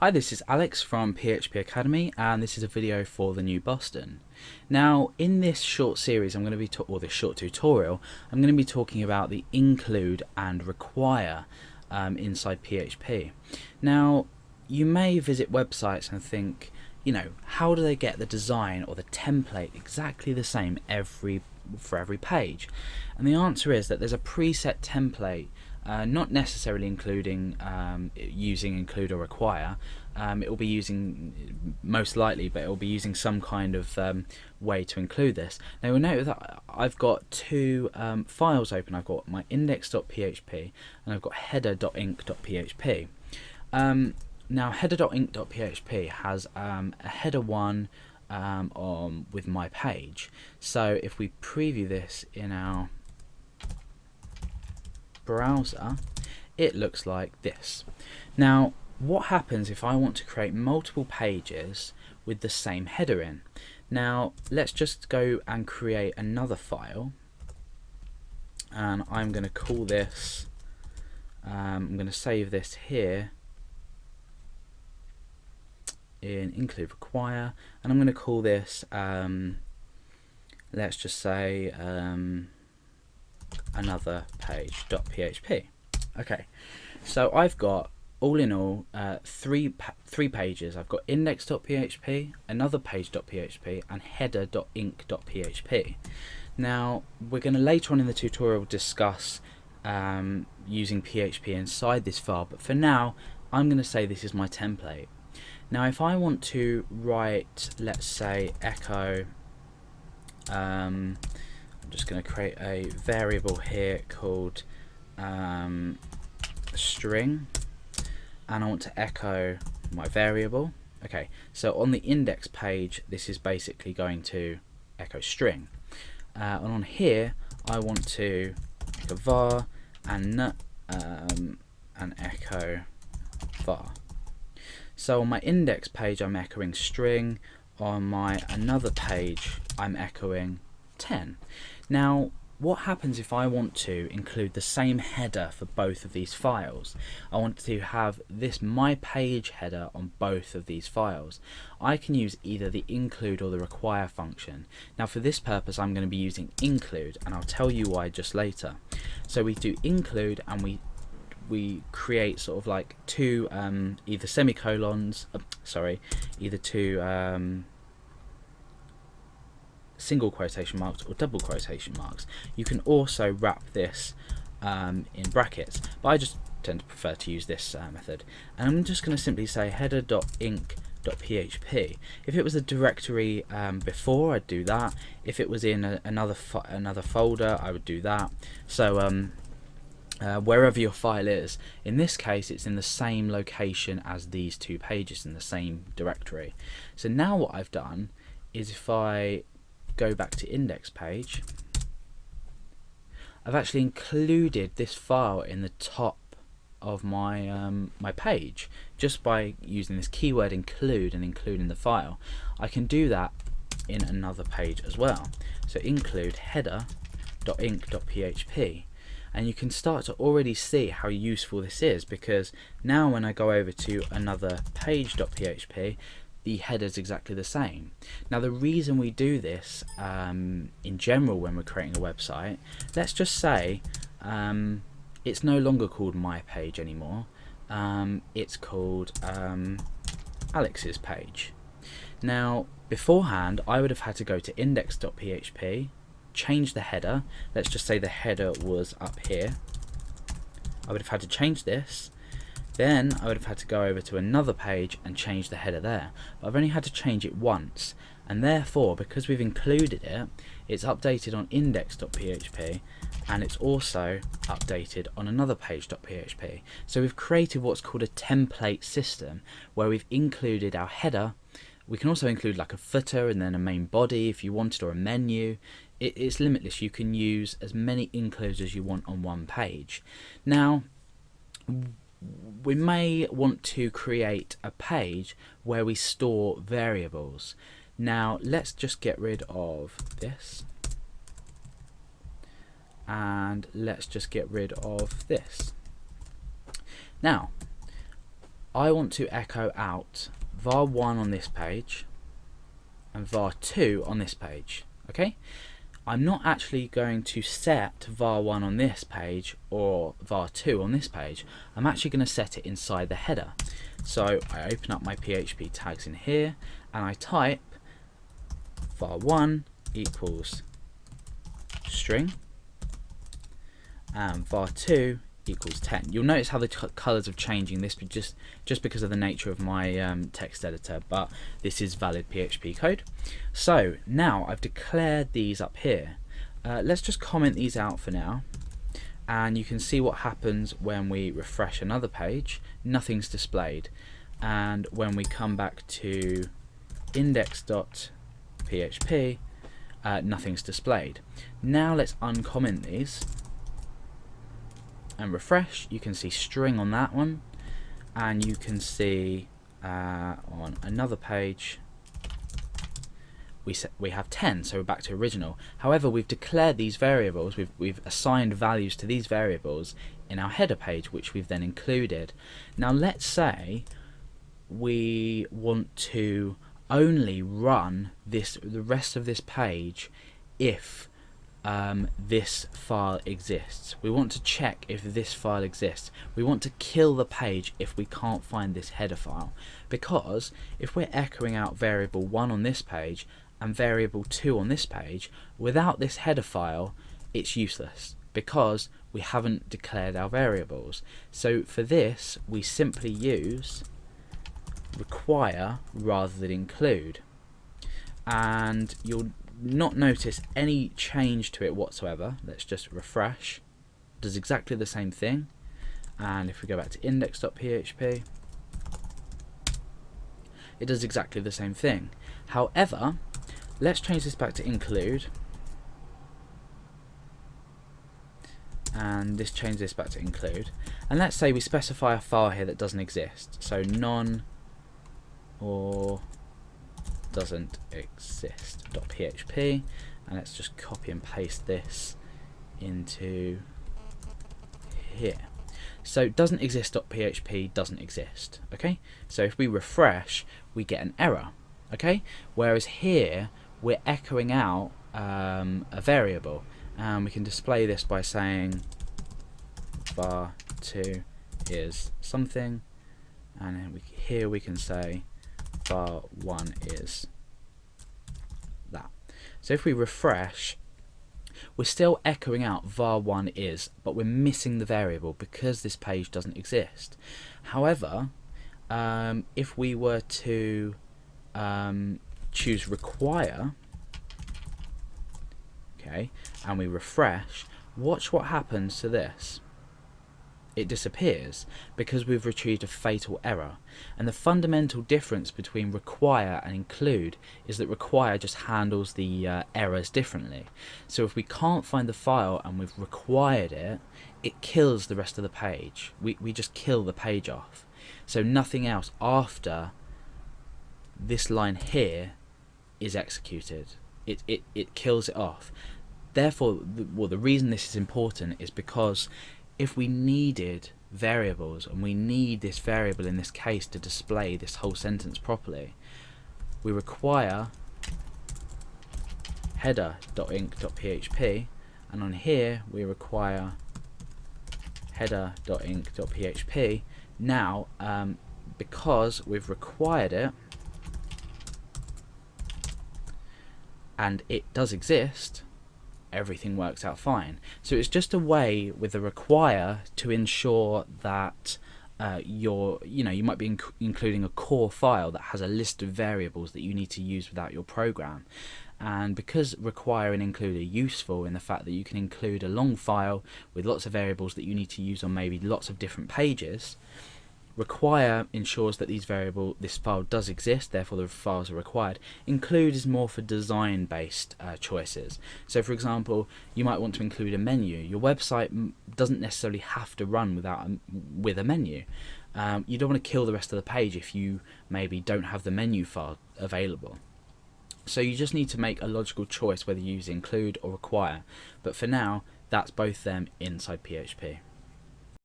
Hi, this is Alex from PHP Academy, and this is a video for the New Boston. Now, in this short series, I'm going to be or this short tutorial, I'm going to be talking about the include and require inside PHP. Now, you may visit websites and think, how do they get the design or the template exactly the same for every page? And the answer is that there's a preset template. Not necessarily including using include or require. It will be using, most likely, but it will be using some kind of way to include this. Now you'll note that I've got two files open. I've got my index.php and I've got header.inc.php. Now header.inc.php has a header 1 with my page. So if we preview this in our browser, it looks like this. Now, what happens if I want to create multiple pages with the same header in? Now, let's just go and create another file, and I'm going to call this, I'm going to save this here in include require, and I'm going to call this, let's just say, another page.php. Okay, so I've got all in all three pages. I've got index.php, another page.php, and header.inc.php. Now we're going to later on in the tutorial discuss using PHP inside this file, but for now I'm going to say this is my template. Now if I want to write, let's say, echo, I'm just going to create a variable here called string, and I want to echo my variable. Okay, so on the index page this is basically going to echo string, and on here I want to echo var and echo var. So on my index page I'm echoing string, on my another page I'm echoing 10. Now what happens if I want to include the same header for both of these files? I want to have this my page header on both of these files. I can use either the include or the require function. Now for this purpose I'm going to be using include, and I'll tell you why just later. So we do include and we create sort of like two either semicolons, either two single quotation marks or double quotation marks. You can also wrap this in brackets, but I just tend to prefer to use this method. And I'm just going to simply say header.inc.php. If it was a directory before, I'd do that. If it was in another folder, I would do that. So wherever your file is, in this case it's in the same location as these two pages, in the same directory. So now what I've done is, if I go back to index page, I've actually included this file in the top of my my page just by using this keyword include and including the file. I can do that in another page as well. So include header.inc.php, and you can start to already see how useful this is, because now when I go over to another page.php, the header is exactly the same. Now the reason we do this in general when we're creating a website, let's just say it's no longer called my page anymore, it's called Alex's page. Now beforehand I would have had to go to index.php, change the header, let's just say the header was up here, I would have had to change this. Then I would have had to go over to another page and change the header there, but I've only had to change it once, and therefore because we've included it, it's updated on index.php and it's also updated on another page.php. So we've created what's called a template system, where we've included our header. We can also include like a footer and then a main body if you wanted, or a menu. It's limitless. You can use as many includes as you want on one page. Now we may want to create a page where we store variables. Now let's just get rid of this, and let's just get rid of this. Now I want to echo out var1 on this page and var2 on this page. Okay, I'm not actually going to set var1 on this page or var2 on this page. I'm actually going to set it inside the header. So I open up my PHP tags in here and I type var1 equals string and var2 equals 10. You'll notice how the colors are changing. This just because of the nature of my text editor, but this is valid PHP code. So now I've declared these up here. Let's just comment these out for now, and you can see what happens when we refresh another page. Nothing's displayed, and when we come back to index.php, nothing's displayed. Now let's uncomment these and refresh. You can see string on that one, and you can see on another page we have 10, so we're back to original. However, we've declared these variables, we've assigned values to these variables in our header page, which we've then included. Now let's say we want to only run the rest of this page if this file exists. We want to check if this file exists. We want to kill the page if we can't find this header file, because if we're echoing out variable 1 on this page and variable 2 on this page, without this header file it's useless because we haven't declared our variables. So for this we simply use require rather than include, and you'll not notice any change to it whatsoever. Let's just refresh. It does exactly the same thing, and if we go back to index.php, it does exactly the same thing. However, let's change this back to include, and change this back to include, and let's say we specify a file here that doesn't exist, so none or doesn't exist .php, and let's just copy and paste this into here. So doesn't exist .php doesn't exist. Okay, so if we refresh we get an error. Okay, whereas here we're echoing out a variable, and we can display this by saying var2 is something, and then here we can say var1 is that. So if we refresh, we're still echoing out var1 is, but we're missing the variable because this page doesn't exist. However, if we were to choose require, okay, and we refresh, watch what happens to this. It disappears because we've retrieved a fatal error. And the fundamental difference between require and include is that require just handles the errors differently. So if we can't find the file and we've required it, it kills the rest of the page. We just kill the page off. So nothing else after this line here is executed. It kills it off. Therefore, the reason this is important is because if we needed variables, and we need this variable in this case to display this whole sentence properly, we require header.inc.php, and on here we require header.inc.php. Now, because we've required it and it does exist, everything works out fine. So it's just a way with the require to ensure that you might be including a core file that has a list of variables that you need to use without your program. And because require and include are useful in the fact that you can include a long file with lots of variables that you need to use on maybe lots of different pages, require ensures that this file does exist, therefore the files are required. Include is more for design based choices. So for example, you might want to include a menu. Your website doesn't necessarily have to run with a menu. You don't want to kill the rest of the page if you maybe don't have the menu file available. So you just need to make a logical choice whether you use include or require, but for now that's both them inside PHP.